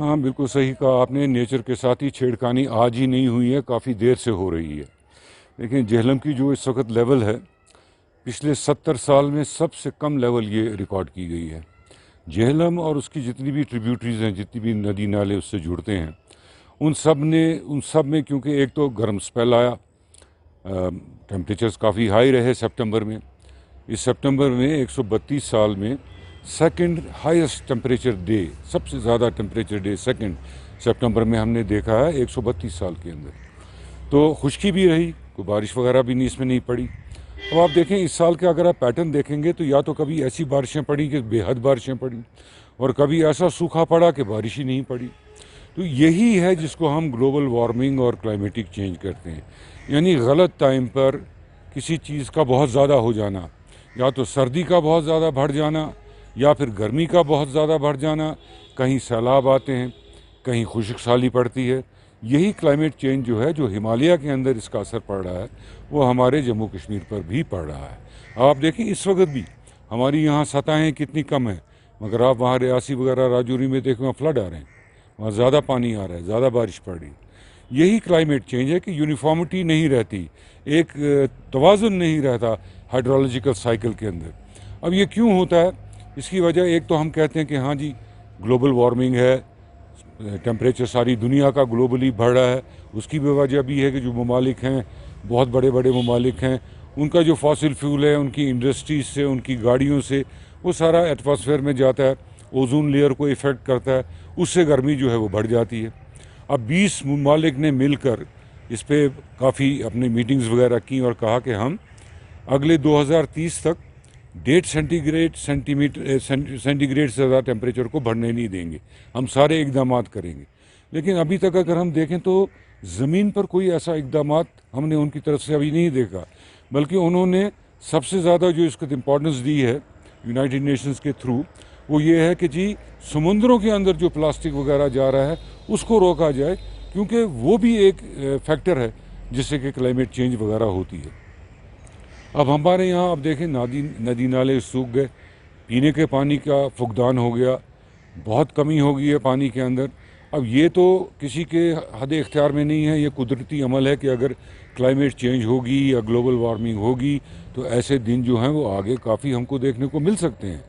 हाँ, बिल्कुल सही कहा आपने। नेचर के साथ ही छेड़खानी आज ही नहीं हुई है, काफ़ी देर से हो रही है। लेकिन झेलम की जो इस वक्त लेवल है, पिछले 70 साल में सबसे कम लेवल ये रिकॉर्ड की गई है। झेलम और उसकी जितनी भी ट्रिब्यूटरीज हैं, जितनी भी नदी नाले उससे जुड़ते हैं, उन सब में क्योंकि एक तो गर्म स्पेल आया, टेम्परेचर्स काफ़ी हाई रहे सितंबर में। इस सितंबर में 132 साल में सेकंड हाईएस्ट टेम्परेचर डे, सबसे ज़्यादा टेम्परेचर डे सेकंड सितंबर में हमने देखा है 132 साल के अंदर। तो खुश्की भी रही, कोई बारिश वगैरह भी नहीं इसमें नहीं पड़ी। अब आप देखें इस साल का अगर आप पैटर्न देखेंगे तो या तो कभी ऐसी बारिशें पड़ी कि बेहद बारिशें पड़ी, और कभी ऐसा सूखा पड़ा कि बारिश ही नहीं पड़ी। तो यही है जिसको हम ग्लोबल वार्मिंग और क्लाइमेटिक चेंज करते हैं, यानी गलत टाइम पर किसी चीज़ का बहुत ज़्यादा हो जाना, या तो सर्दी का बहुत ज़्यादा बढ़ जाना या फिर गर्मी का बहुत ज़्यादा बढ़ जाना। कहीं सैलाब आते हैं, कहीं खुश्क साली पड़ती है। यही क्लाइमेट चेंज जो है, जो हिमालय के अंदर इसका असर पड़ रहा है, वो हमारे जम्मू कश्मीर पर भी पड़ रहा है। आप देखें इस वक्त भी हमारी यहाँ सतहें कितनी कम हैं, मगर आप वहाँ रियासी वगैरह राजौरी में देखें, वहाँ फ्लड आ रहे हैं, वहाँ ज़्यादा पानी आ रहा है, ज़्यादा बारिश पड़ रही है। यही क्लाइमेट चेंज है कि यूनिफॉर्मिटी नहीं रहती, एक तवाज़ुन नहीं रहता हाइड्रोलॉजिकल साइकिल के अंदर। अब ये क्यों होता है? इसकी वजह एक तो हम कहते हैं कि हाँ जी ग्लोबल वार्मिंग है, टेम्परेचर सारी दुनिया का ग्लोबली बढ़ रहा है। उसकी भी वजह भी है कि जो ममालिक हैं, बहुत बड़े बड़े ममालिक हैं, उनका जो फॉसिल फ्यूल है, उनकी इंडस्ट्रीज से, उनकी गाड़ियों से, वो सारा एटमॉस्फेयर में जाता है, ओजोन लेयर को इफ़ेक्ट करता है, उससे गर्मी जो है वो बढ़ जाती है। अब 20 ममालिक ने मिलकर इस पर काफ़ी अपनी मीटिंग्स वगैरह की और कहा कि हम अगले 2030 तक 1.5 सेंटीग्रेड से ज़्यादा टेम्परेचर को बढ़ने नहीं देंगे, हम सारे इकदाम करेंगे। लेकिन अभी तक अगर हम देखें तो ज़मीन पर कोई ऐसा इकदाम हमने उनकी तरफ से अभी नहीं देखा, बल्कि उन्होंने सबसे ज़्यादा जो इसको इम्पोर्टेंस दी है यूनाइटेड नेशंस के थ्रू, वो ये है कि जी समुद्रों के अंदर जो प्लास्टिक वगैरह जा रहा है उसको रोका जाए, क्योंकि वो भी एक फैक्टर है जिससे कि क्लाइमेट चेंज वगैरह होती है। अब हमारे यहाँ आप देखें नदी नाले सूख गए, पीने के पानी का फुकदान हो गया, बहुत कमी हो गई है पानी के अंदर। अब ये तो किसी के हद इख्तियार में नहीं है, ये कुदरती अमल है कि अगर क्लाइमेट चेंज होगी या ग्लोबल वार्मिंग होगी तो ऐसे दिन जो हैं वो आगे काफ़ी हमको देखने को मिल सकते हैं।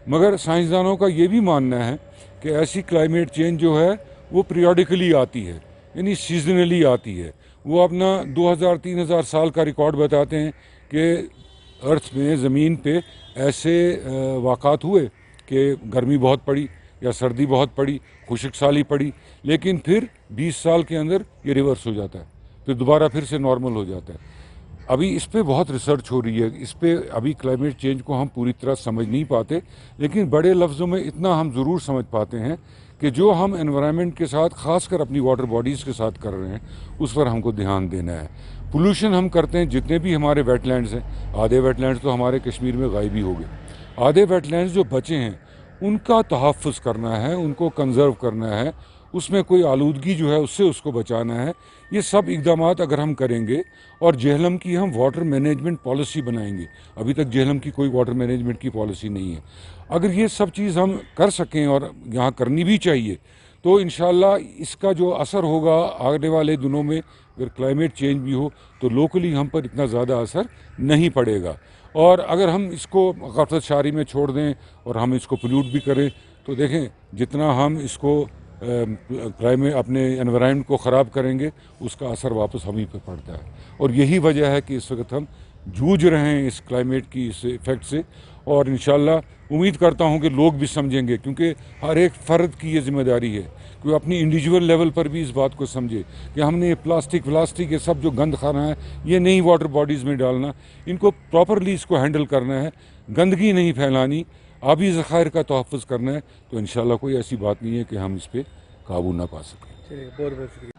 मगर साइंसदानों का ये भी मानना है कि ऐसी क्लाइमेट चेंज जो है वो पीरियडिकली आती है, यानी सीजनली आती है। वो अपना 2000-3000 साल का रिकॉर्ड बताते हैं कि अर्थ में, ज़मीन पे ऐसे वाक़ात हुए कि गर्मी बहुत पड़ी या सर्दी बहुत पड़ी, खुश्क साली पड़ी, लेकिन फिर 20 साल के अंदर ये रिवर्स हो जाता है, फिर दोबारा फिर से नॉर्मल हो जाता है। अभी इस पे बहुत रिसर्च हो रही है, इस पे अभी क्लाइमेट चेंज को हम पूरी तरह समझ नहीं पाते, लेकिन बड़े लफ्ज़ों में इतना हम ज़रूर समझ पाते हैं कि जो हम एनवायरनमेंट के साथ, ख़ासकर अपनी वाटर बॉडीज़ के साथ कर रहे हैं, उस पर हमको ध्यान देना है। पोल्यूशन हम करते हैं, जितने भी हमारे वेटलैंड्स हैं, आधे वेटलैंड्स तो हमारे कश्मीर में गायब ही हो गए, आधे वेटलैंड्स जो बचे हैं उनका तहफ़्फ़ुज़ करना है, उनको कंज़र्व करना है, उसमें कोई आलूदगी जो है उससे उसको बचाना है। ये सब इकदाम अगर हम करेंगे और झेलम की हम वाटर मैनेजमेंट पॉलिसी बनाएंगे, अभी तक झेलम की कोई वाटर मैनेजमेंट की पॉलिसी नहीं है, अगर ये सब चीज़ हम कर सकें और यहाँ करनी भी चाहिए, तो इंशाल्लाह इसका जो असर होगा आने वाले दिनों में, अगर क्लाइमेट चेंज भी हो तो लोकली हम पर इतना ज़्यादा असर नहीं पड़ेगा। और अगर हम इसको गफलत शारी में छोड़ दें और हम इसको पोल्यूट भी करें, तो देखें जितना हम इसको क्लाइमेट, अपने एनवायरनमेंट को ख़राब करेंगे, उसका असर वापस हम ही पे पड़ता है। और यही वजह है कि इस वक्त हम जूझ रहे हैं इस क्लाइमेट की, इस इफ़ेक्ट से। और इंशाल्लाह उम्मीद करता हूं कि लोग भी समझेंगे, क्योंकि हर एक फ़र्द की ये ज़िम्मेदारी है कि वो अपनी इंडिविजुअल लेवल पर भी इस बात को समझे कि हमने ये प्लास्टिक ये सब जो गंद खाना है, ये नहीं वाटर बॉडीज़ में डालना, इनको प्रॉपरली इसको हैंडल करना है, गंदगी नहीं फैलानी, आबी ज़खायर का तहफ़्फ़ुज़ करना है। तो इंशाल्लाह कोई ऐसी बात नहीं है कि हम इस पर काबू ना पा सकें। चलिए, बहुत बहुत शुक्रिया।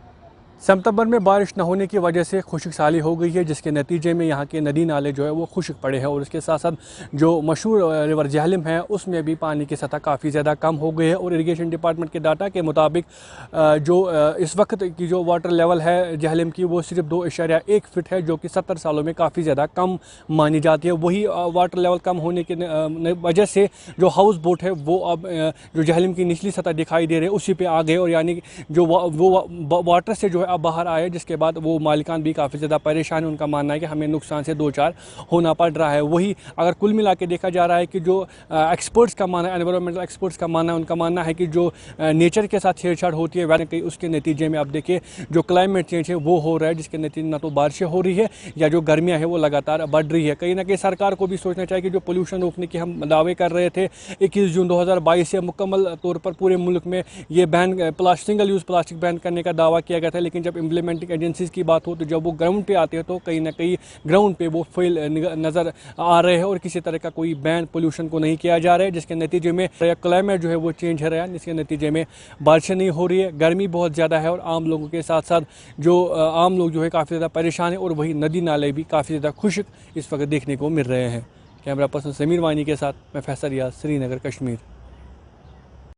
सितंबर में बारिश न होने की वजह से खुश्क साली हो गई है, जिसके नतीजे में यहाँ के नदी नाले जो है वो खुश्क पड़े हैं और इसके साथ साथ जो मशहूर रिवर जहलम है उसमें भी पानी की सतह काफ़ी ज़्यादा कम हो गई है। और इरिगेशन डिपार्टमेंट के डाटा के मुताबिक जो इस वक्त की जो वाटर लेवल है जहलम की वो सिर्फ 2.1 फिट है, जो कि 70 सालों में काफ़ी ज़्यादा कम मानी जाती है। वही वाटर लेवल कम होने की वजह से जो हाउस बोट है वो अब जो जहलम की निचली सतह दिखाई दे रही है उसी पे आ गए और यानी जो वो वाटर से जो है अब बाहर आए, जिसके बाद वो मालिकान भी काफ़ी ज़्यादा परेशान है। उनका मानना है कि हमें नुकसान से दो चार होना पड़ रहा है। वही अगर कुल मिला के देखा जा रहा है कि जो एक्सपर्ट्स का मानना है, एनवायरमेंटल एक्सपर्ट्स का मानना है, उनका मानना है कि जो नेचर के साथ छेड़छाड़ होती है वैसे कहीं उसके नतीजे में अब देखिए जो क्लाइमेट चेंज है वो हो रहा है, जिसके नतीजे ना तो बारिशें हो रही है या जो गर्मियाँ हैं वो लगातार बढ़ रही है। कहीं ना कहीं सरकार को भी सोचना चाहिए कि जो पोल्यूशन रोकने की हम दावे कर रहे थे 21 जून 2022 से मुकम्मल तौर पर पूरे मुल्क में ये ban single use plastic ban करने का दावा किया गया था, लेकिन जब इम्प्लीमेंटिंग एजेंसीज की बात हो तो जब वो ग्राउंड पे आते हैं तो कहीं ना कहीं ग्राउंड पे वो फेल नज़र आ रहे हैं और किसी तरह का कोई बैन पोल्यूशन को नहीं किया जा रहा है, जिसके नतीजे में क्लाइमेट जो है वो चेंज हो रहा है, जिसके नतीजे में बारिशें नहीं हो रही है, गर्मी बहुत ज़्यादा है और आम लोगों के साथ साथ जो आम लोग जो है काफ़ी ज़्यादा परेशान है और वही नदी नाले भी काफ़ी ज़्यादा खुश्क इस वक्त देखने को मिल रहे हैं। कैमरा पर्सन समीर वानी के साथ मैं फैसल रियाज, श्रीनगर, कश्मीर।